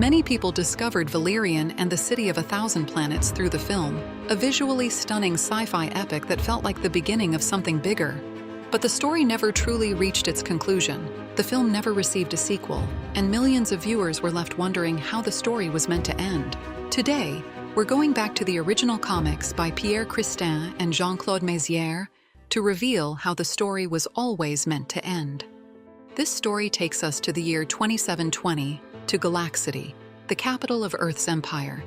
Many people discovered Valerian and the City of 1,000 Planets through the film, a visually stunning sci-fi epic that felt like the beginning of something bigger. But the story never truly reached its conclusion. The film never received a sequel, and millions of viewers were left wondering how the story was meant to end. Today, we're going back to the original comics by Pierre, Christin, and Jean-Claude Mézières to reveal how the story was always meant to end. This story takes us to the year 2720, to Galaxity, the capital of Earth's empire,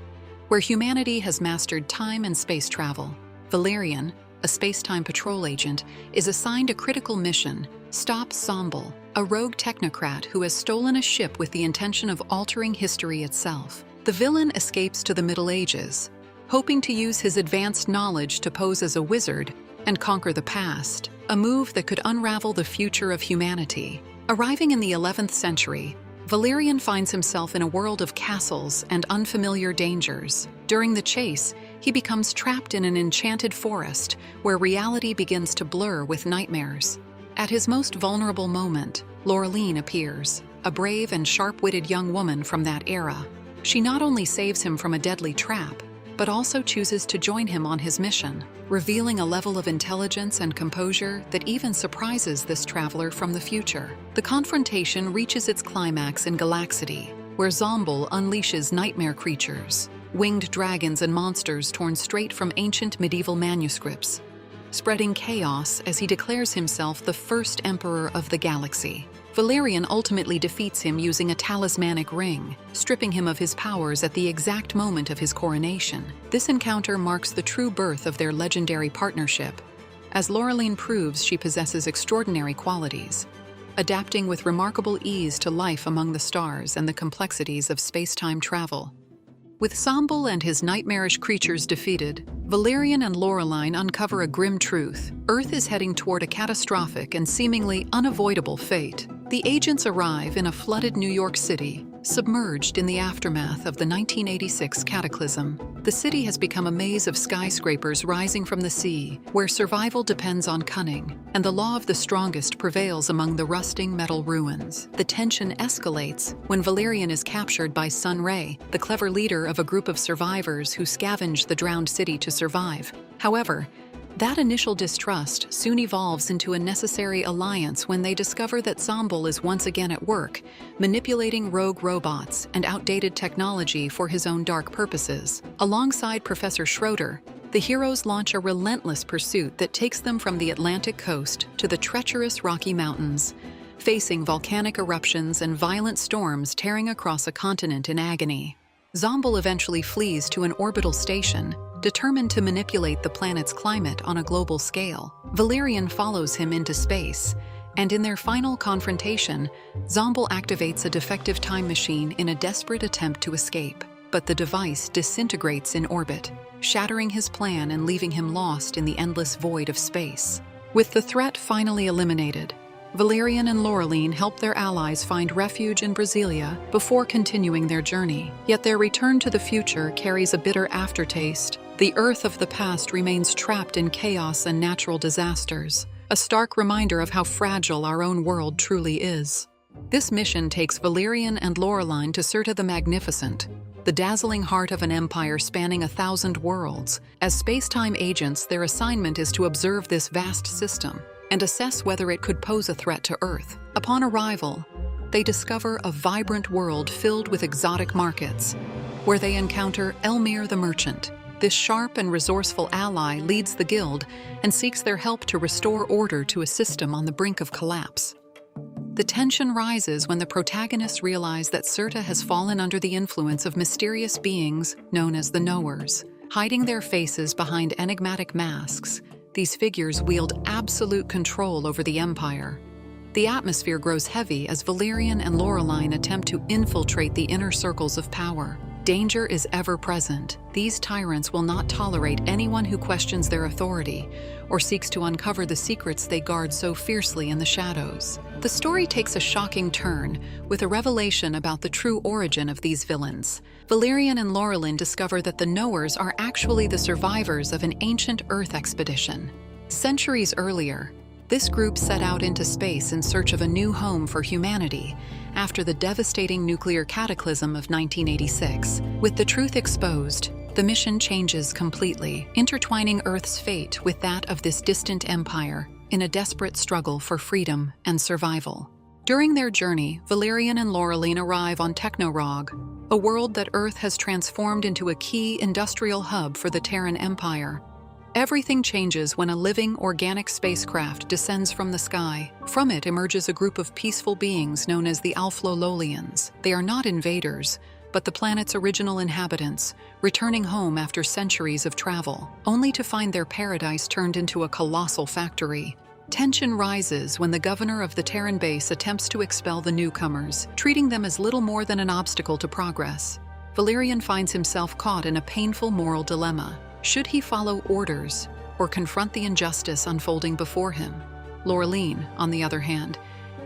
where humanity has mastered time and space travel. Valerian, a space-time patrol agent, is assigned a critical mission: stop Zomble, a rogue technocrat who has stolen a ship with the intention of altering history itself. The villain escapes to the Middle Ages, hoping to use his advanced knowledge to pose as a wizard and conquer the past, a move that could unravel the future of humanity. Arriving in the 11th century, Valerian finds himself in a world of castles and unfamiliar dangers. During the chase, he becomes trapped in an enchanted forest where reality begins to blur with nightmares. At his most vulnerable moment, Laureline appears, a brave and sharp-witted young woman from that era. She not only saves him from a deadly trap, but also chooses to join him on his mission, revealing a level of intelligence and composure that even surprises this traveler from the future. The confrontation reaches its climax in Galaxity, where Zomble unleashes nightmare creatures, winged dragons and monsters torn straight from ancient medieval manuscripts, spreading chaos as he declares himself the first emperor of the galaxy. Valerian ultimately defeats him using a talismanic ring, stripping him of his powers at the exact moment of his coronation. This encounter marks the true birth of their legendary partnership, as Laureline proves she possesses extraordinary qualities, adapting with remarkable ease to life among the stars and the complexities of space-time travel. With Zomble and his nightmarish creatures defeated, Valerian and Laureline uncover a grim truth: Earth is heading toward a catastrophic and seemingly unavoidable fate. The agents arrive in a flooded New York City, submerged in the aftermath of the 1986 cataclysm. The city has become a maze of skyscrapers rising from the sea, where survival depends on cunning, and the law of the strongest prevails among the rusting metal ruins. The tension escalates when Valerian is captured by Sunray, the clever leader of a group of survivors who scavenge the drowned city to survive. However, that initial distrust soon evolves into a necessary alliance when they discover that Zomble is once again at work, manipulating rogue robots and outdated technology for his own dark purposes. Alongside Professor Schroeder, the heroes launch a relentless pursuit that takes them from the Atlantic coast to the treacherous Rocky Mountains, facing volcanic eruptions and violent storms tearing across a continent in agony. Zomble eventually flees to an orbital station, determined to manipulate the planet's climate on a global scale. Valerian follows him into space, and in their final confrontation, Zomble activates a defective time machine in a desperate attempt to escape. But the device disintegrates in orbit, shattering his plan and leaving him lost in the endless void of space. With the threat finally eliminated, Valerian and Laureline help their allies find refuge in Brasilia before continuing their journey. Yet their return to the future carries a bitter aftertaste. The Earth of the past remains trapped in chaos and natural disasters, a stark reminder of how fragile our own world truly is. This mission takes Valerian and Laureline to Cirta the Magnificent, the dazzling heart of an empire spanning 1,000 worlds. As space-time agents, their assignment is to observe this vast system and assess whether it could pose a threat to Earth. Upon arrival, they discover a vibrant world filled with exotic markets, where they encounter Elmir the Merchant. This sharp and resourceful ally leads the guild and seeks their help to restore order to a system on the brink of collapse. The tension rises when the protagonists realize that Cirta has fallen under the influence of mysterious beings known as the Knowers. Hiding their faces behind enigmatic masks, these figures wield absolute control over the Empire. The atmosphere grows heavy as Valerian and Laureline attempt to infiltrate the inner circles of power. Danger is ever present. These tyrants will not tolerate anyone who questions their authority or seeks to uncover the secrets they guard so fiercely in the shadows. The story takes a shocking turn with a revelation about the true origin of these villains. Valerian and Laureline discover that the Knowers are actually the survivors of an ancient Earth expedition. Centuries earlier, this group set out into space in search of a new home for humanity, after the devastating nuclear cataclysm of 1986. With the truth exposed, the mission changes completely, intertwining Earth's fate with that of this distant empire in a desperate struggle for freedom and survival. During their journey, Valerian and Laureline arrive on Technog, a world that Earth has transformed into a key industrial hub for the Terran Empire. Everything changes when a living, organic spacecraft descends from the sky. From it emerges a group of peaceful beings known as the Alphlololians. They are not invaders, but the planet's original inhabitants, returning home after centuries of travel, only to find their paradise turned into a colossal factory. Tension rises when the governor of the Terran base attempts to expel the newcomers, treating them as little more than an obstacle to progress. Valerian finds himself caught in a painful moral dilemma. Should he follow orders or confront the injustice unfolding before him? Laureline, on the other hand,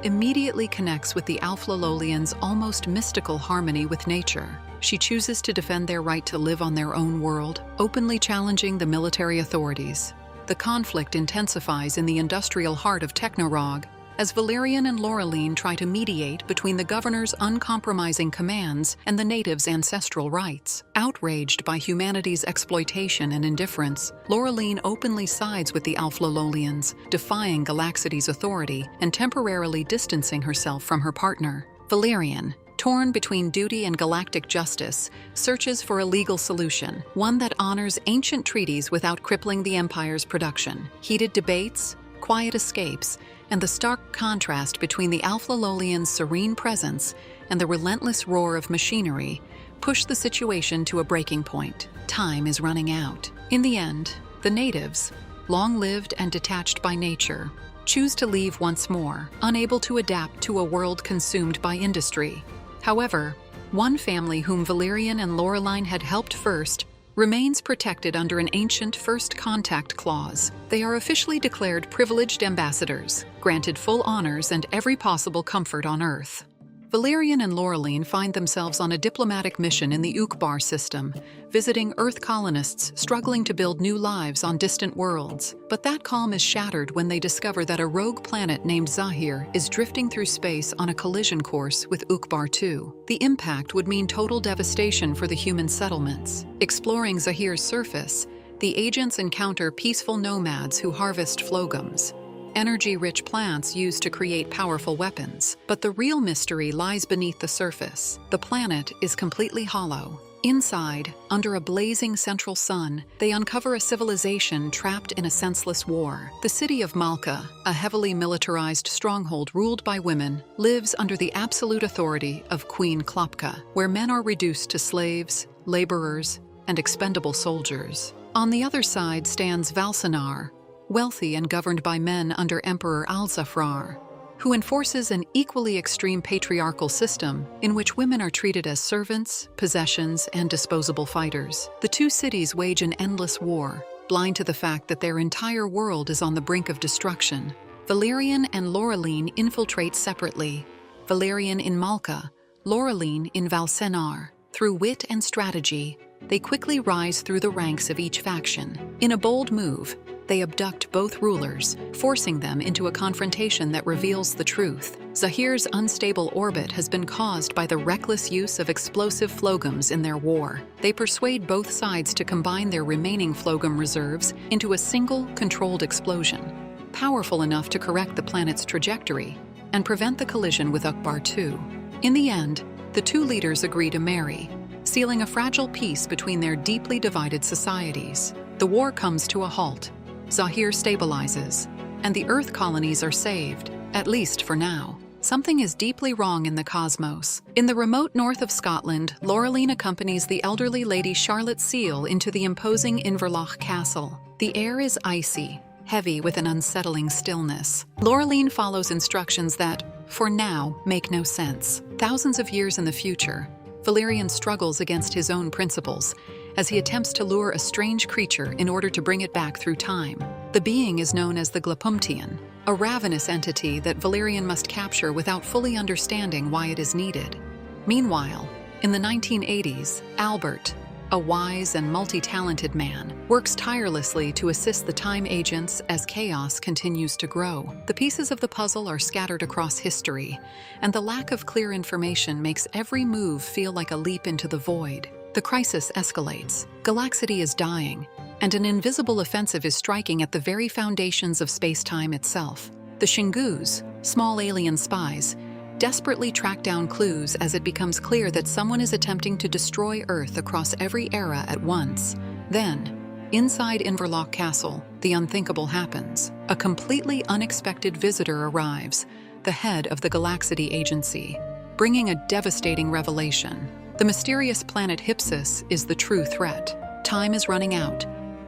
immediately connects with the Alphlololians' almost mystical harmony with nature. She chooses to defend their right to live on their own world, openly challenging the military authorities. The conflict intensifies in the industrial heart of Technog as Valerian and Laureline try to mediate between the governor's uncompromising commands and the natives' ancestral rights. Outraged by humanity's exploitation and indifference, Laureline openly sides with the Alphlololians, defying Galaxity's authority and temporarily distancing herself from her partner. Valerian, torn between duty and galactic justice, searches for a legal solution, one that honors ancient treaties without crippling the Empire's production. Heated debates, quiet escapes, and the stark contrast between the Alphlololians' serene presence and the relentless roar of machinery push the situation to a breaking point. Time is running out. In the end, the natives, long-lived and detached by nature, choose to leave once more, unable to adapt to a world consumed by industry. However, one family whom Valerian and Laureline had helped first remains protected under an ancient First Contact Clause. They are officially declared privileged ambassadors, granted full honors and every possible comfort on Earth. Valerian and Laureline find themselves on a diplomatic mission in the Uqbar system, visiting Earth colonists struggling to build new lives on distant worlds. But that calm is shattered when they discover that a rogue planet named Zahir is drifting through space on a collision course with Uqbar 2. The impact would mean total devastation for the human settlements. Exploring Zahir's surface, the agents encounter peaceful nomads who harvest phlogems, energy-rich plants used to create powerful weapons. But the real mystery lies beneath the surface. The planet is completely hollow. Inside, under a blazing central sun, they uncover a civilization trapped in a senseless war. The city of Malka, a heavily militarized stronghold ruled by women, lives under the absolute authority of Queen Klopka, where men are reduced to slaves, laborers, and expendable soldiers. On the other side stands Valsenar, wealthy and governed by men under Emperor Al-Zafrar, who enforces an equally extreme patriarchal system in which women are treated as servants, possessions, and disposable fighters. The two cities wage an endless war, blind to the fact that their entire world is on the brink of destruction. Valerian and Laureline infiltrate separately, Valerian in Malka, Laureline in Valsenar. Through wit and strategy, they quickly rise through the ranks of each faction. In a bold move, they abduct both rulers, forcing them into a confrontation that reveals the truth. Zahir's unstable orbit has been caused by the reckless use of explosive phlogems in their war. They persuade both sides to combine their remaining phlogem reserves into a single, controlled explosion, powerful enough to correct the planet's trajectory and prevent the collision with Uqbar 2. In the end, the two leaders agree to marry, sealing a fragile peace between their deeply divided societies. The war comes to a halt. Zahir stabilizes, and the Earth colonies are saved, at least for now. Something is deeply wrong in the cosmos. In the remote north of Scotland, Laureline accompanies the elderly Lady Charlotte Seal into the imposing Inverloch Castle. The air is icy, heavy with an unsettling stillness. Laureline follows instructions that, for now, make no sense. Thousands of years in the future, Valerian struggles against his own principles as he attempts to lure a strange creature in order to bring it back through time. The being is known as the Glapumtian, a ravenous entity that Valerian must capture without fully understanding why it is needed. Meanwhile, in the 1980s, Albert, a wise and multi-talented man, works tirelessly to assist the time agents as chaos continues to grow. The pieces of the puzzle are scattered across history, and the lack of clear information makes every move feel like a leap into the void. The crisis escalates. Galaxity is dying, and an invisible offensive is striking at the very foundations of space-time itself. The Xingus, small alien spies, desperately track down clues as it becomes clear that someone is attempting to destroy Earth across every era at once. Then, inside Inverloch Castle, the unthinkable happens. A completely unexpected visitor arrives, the head of the Galaxity Agency, bringing a devastating revelation. The mysterious planet Hypsis is the true threat. Time is running out,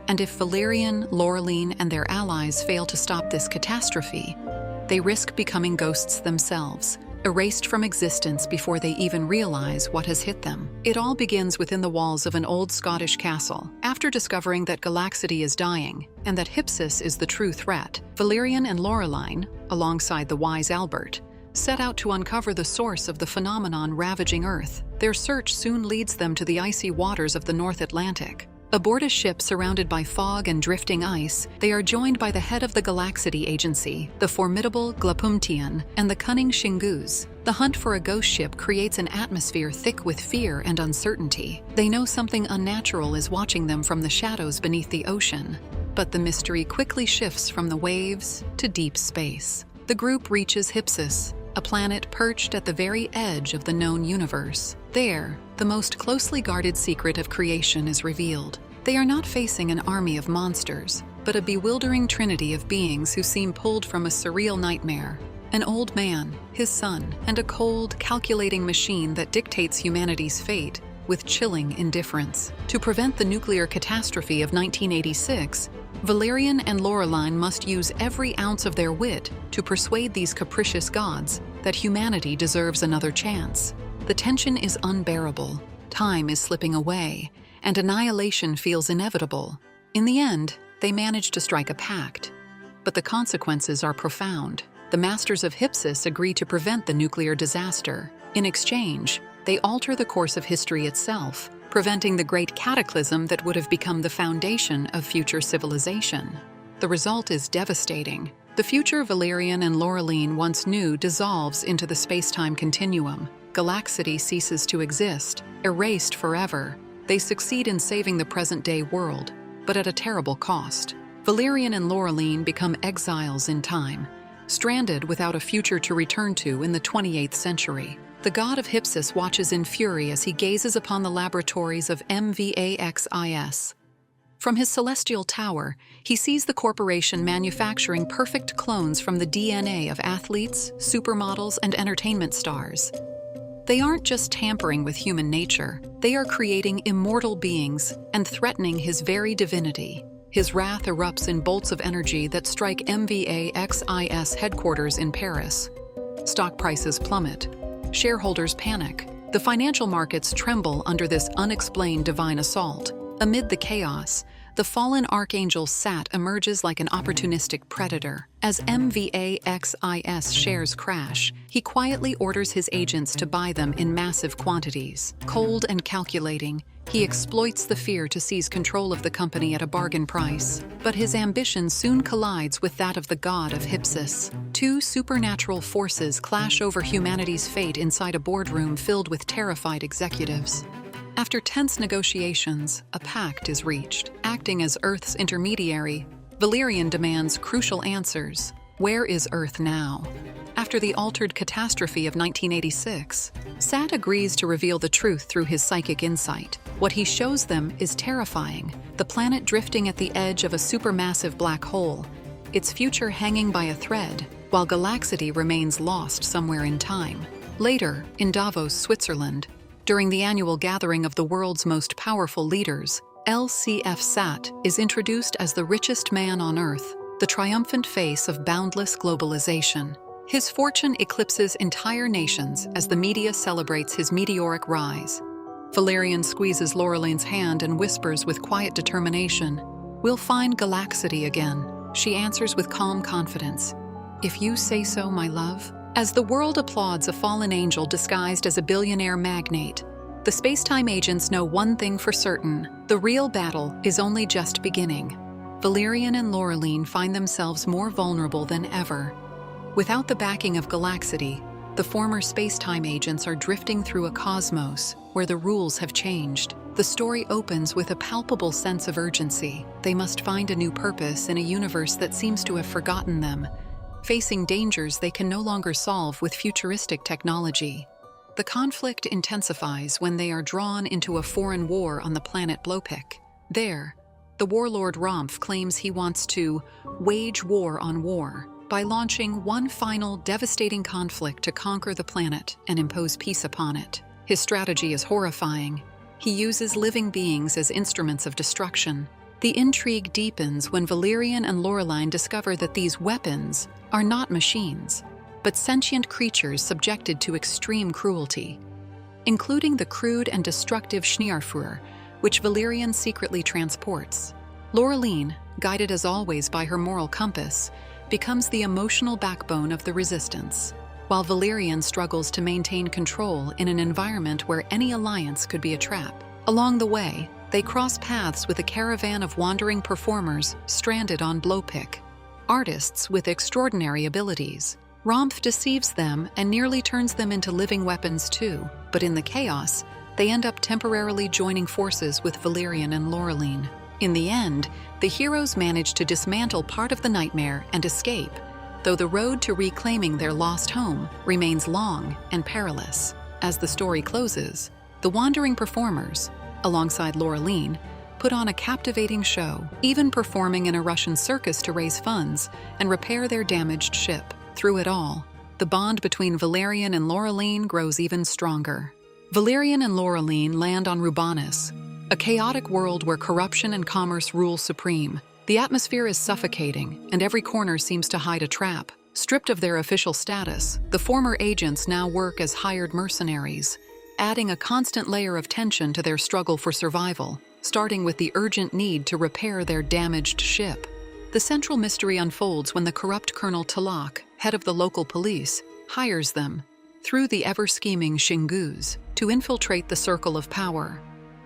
and if Valerian, Laureline, and their allies fail to stop this catastrophe, they risk becoming ghosts themselves, erased from existence before they even realize what has hit them. It all begins within the walls of an old Scottish castle. After discovering that Galaxity is dying and that Hypsis is the true threat, Valerian and Laureline, alongside the wise Albert, set out to uncover the source of the phenomenon ravaging Earth. Their search soon leads them to the icy waters of the North Atlantic. Aboard a ship surrounded by fog and drifting ice, they are joined by the head of the Galaxity Agency, the formidable Glapumtian, and the cunning Xingus. The hunt for a ghost ship creates an atmosphere thick with fear and uncertainty. They know something unnatural is watching them from the shadows beneath the ocean, but the mystery quickly shifts from the waves to deep space. The group reaches Hypsis, a planet perched at the very edge of the known universe. There, the most closely guarded secret of creation is revealed. They are not facing an army of monsters, but a bewildering trinity of beings who seem pulled from a surreal nightmare. An old man, his son, and a cold, calculating machine that dictates humanity's fate with chilling indifference. To prevent the nuclear catastrophe of 1986, Valerian and Laureline must use every ounce of their wit to persuade these capricious gods that humanity deserves another chance. The tension is unbearable, time is slipping away, and annihilation feels inevitable. In the end, they manage to strike a pact, but the consequences are profound. The masters of Hypsis agree to prevent the nuclear disaster. In exchange, they alter the course of history itself, preventing the great cataclysm that would have become the foundation of future civilization. The result is devastating. The future Valerian and Laureline once knew dissolves into the space-time continuum. Galaxity ceases to exist, erased forever. They succeed in saving the present-day world, but at a terrible cost. Valerian and Laureline become exiles in time, stranded without a future to return to in the 28th century. The god of Hypsis watches in fury as he gazes upon the laboratories of Exis. From his celestial tower, he sees the corporation manufacturing perfect clones from the DNA of athletes, supermodels, and entertainment stars. They aren't just tampering with human nature, they are creating immortal beings and threatening his very divinity. His wrath erupts in bolts of energy that strike Exis headquarters in Paris. Stock prices plummet. Shareholders panic. The financial markets tremble under this unexplained divine assault. Amid the chaos, the fallen archangel Sat emerges like an opportunistic predator. As Exis shares crash, he quietly orders his agents to buy them in massive quantities. Cold and calculating, he exploits the fear to seize control of the company at a bargain price. But his ambition soon collides with that of the god of Hypsis. Two supernatural forces clash over humanity's fate inside a boardroom filled with terrified executives. After tense negotiations, a pact is reached. Acting as Earth's intermediary, Valerian demands crucial answers. Where is Earth now? After the altered catastrophe of 1986, Sat agrees to reveal the truth through his psychic insight. What he shows them is terrifying, the planet drifting at the edge of a supermassive black hole, its future hanging by a thread, while Galaxity remains lost somewhere in time. Later, in Davos, Switzerland, during the annual gathering of the world's most powerful leaders, LCF Sat is introduced as the richest man on Earth, the triumphant face of boundless globalization. His fortune eclipses entire nations as the media celebrates his meteoric rise. Valerian squeezes Laureline's hand and whispers with quiet determination, "We'll find Galaxity again." She answers with calm confidence, "If you say so, my love." As the world applauds a fallen angel disguised as a billionaire magnate, The space-time agents know one thing for certain: the real battle is only just beginning. Valerian and Laureline find themselves more vulnerable than ever. Without the backing of Galaxity, the former space-time agents are drifting through a cosmos where the rules have changed. The story opens with a palpable sense of urgency. They must find a new purpose in a universe that seems to have forgotten them, facing dangers they can no longer solve with futuristic technology. The conflict intensifies when they are drawn into a foreign war on the planet Blick. There, the warlord Romph claims he wants to wage war on war by launching one final devastating conflict to conquer the planet and impose peace upon it. His strategy is horrifying. He uses living beings as instruments of destruction. The intrigue deepens when Valerian and Laureline discover that these weapons are not machines, but sentient creatures subjected to extreme cruelty, including the crude and destructive Schneerfuhr, which Valerian secretly transports. Laureline, guided as always by her moral compass, becomes the emotional backbone of the resistance, while Valerian struggles to maintain control in an environment where any alliance could be a trap. Along the way, they cross paths with a caravan of wandering performers stranded on Blick, artists with extraordinary abilities. Romph deceives them and nearly turns them into living weapons too, but in the chaos, they end up temporarily joining forces with Valerian and Laureline. In the end, the heroes manage to dismantle part of the nightmare and escape, though the road to reclaiming their lost home remains long and perilous. As the story closes, the wandering performers, alongside Laureline, put on a captivating show, even performing in a Russian circus to raise funds and repair their damaged ship. Through it all, the bond between Valerian and Laureline grows even stronger. Valerian and Laureline land on Rubanis, a chaotic world where corruption and commerce rule supreme. The atmosphere is suffocating, and every corner seems to hide a trap. Stripped of their official status, the former agents now work as hired mercenaries, adding a constant layer of tension to their struggle for survival, starting with the urgent need to repair their damaged ship. The central mystery unfolds when the corrupt Colonel Talak, head of the local police, hires them, through the ever-scheming Shingus, to infiltrate the Circle of Power,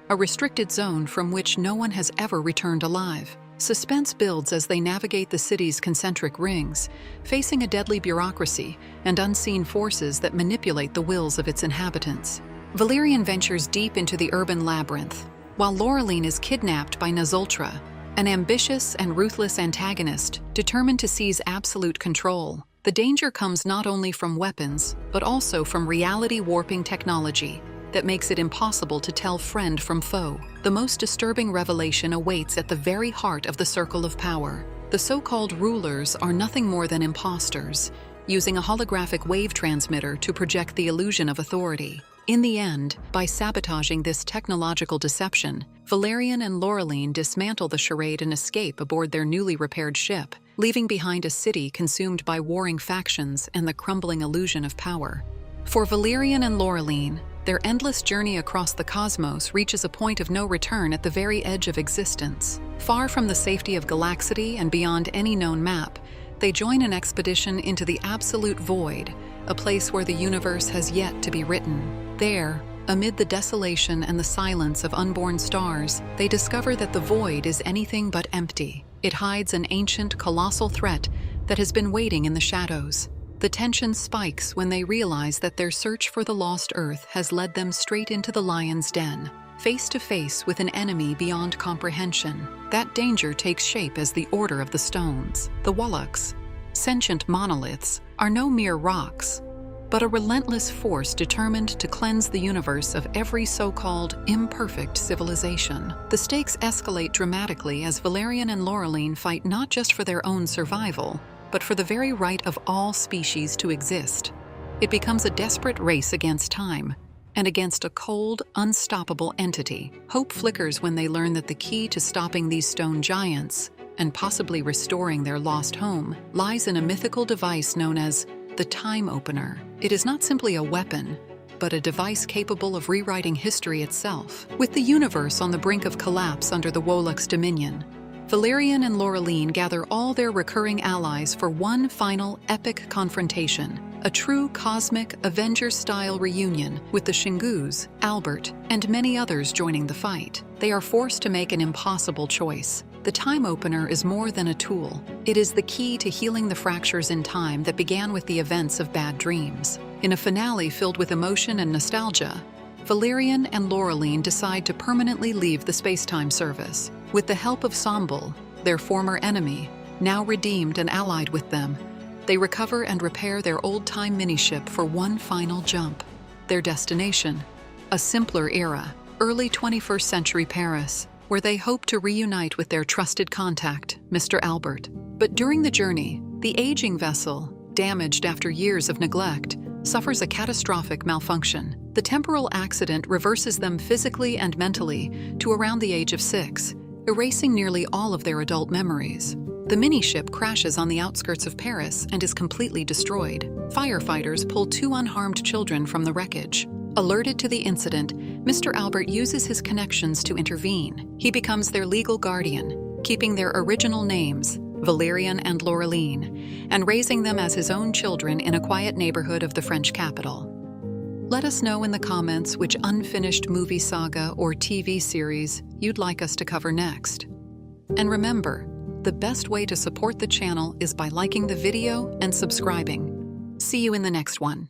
a restricted zone from which no one has ever returned alive. Suspense builds as they navigate the city's concentric rings, facing a deadly bureaucracy and unseen forces that manipulate the wills of its inhabitants. Valerian ventures deep into the urban labyrinth, while Laureline is kidnapped by Nazultra, an ambitious and ruthless antagonist determined to seize absolute control. The danger comes not only from weapons, but also from reality-warping technology that makes it impossible to tell friend from foe. The most disturbing revelation awaits at the very heart of the Circle of Power. The so-called rulers are nothing more than imposters, using a holographic wave transmitter to project the illusion of authority. In the end, by sabotaging this technological deception, Valerian and Laureline dismantle the charade and escape aboard their newly repaired ship, leaving behind a city consumed by warring factions and the crumbling illusion of power. For Valerian and Laureline, their endless journey across the cosmos reaches a point of no return at the very edge of existence. Far from the safety of Galaxity and beyond any known map, they join an expedition into the absolute void, a place where the universe has yet to be written. There, amid the desolation and the silence of unborn stars, they discover that the void is anything but empty. It hides an ancient, colossal threat that has been waiting in the shadows. The tension spikes when they realize that their search for the lost Earth has led them straight into the lion's den, face to face with an enemy beyond comprehension. That danger takes shape as the Order of the Stones. The Wallachs, sentient monoliths, are no mere rocks, but a relentless force determined to cleanse the universe of every so-called imperfect civilization. The stakes escalate dramatically as Valerian and Laureline fight not just for their own survival, but for the very right of all species to exist. It becomes a desperate race against time, and against a cold, unstoppable entity. Hope flickers when they learn that the key to stopping these stone giants, and possibly restoring their lost home, lies in a mythical device known as the Time Opener. It is not simply a weapon, but a device capable of rewriting history itself. With the universe on the brink of collapse under the Wallach's dominion, Valerian and Laureline gather all their recurring allies for one final epic confrontation, a true cosmic Avengers-style reunion with the Xingus, Albert, and many others joining the fight. They are forced to make an impossible choice. The time opener is more than a tool. It is the key to healing the fractures in time that began with the events of Bad Dreams. In a finale filled with emotion and nostalgia, Valerian and Laureline decide to permanently leave the space-time service. With the help of Sombel, their former enemy, now redeemed and allied with them, they recover and repair their old-time miniship for one final jump. Their destination, a simpler era, early 21st century Paris, where they hope to reunite with their trusted contact, Mr. Albert. But during the journey, the aging vessel, damaged after years of neglect, suffers a catastrophic malfunction. The temporal accident reverses them physically and mentally to around the age of 6, erasing nearly all of their adult memories. The miniship crashes on the outskirts of Paris and is completely destroyed. Firefighters pull 2 unharmed children from the wreckage. Alerted to the incident, Mr. Albert uses his connections to intervene. He becomes their legal guardian, keeping their original names, Valerian and Laureline, and raising them as his own children in a quiet neighborhood of the French capital. Let us know in the comments which unfinished movie saga or TV series you'd like us to cover next. And remember, the best way to support the channel is by liking the video and subscribing. See you in the next one.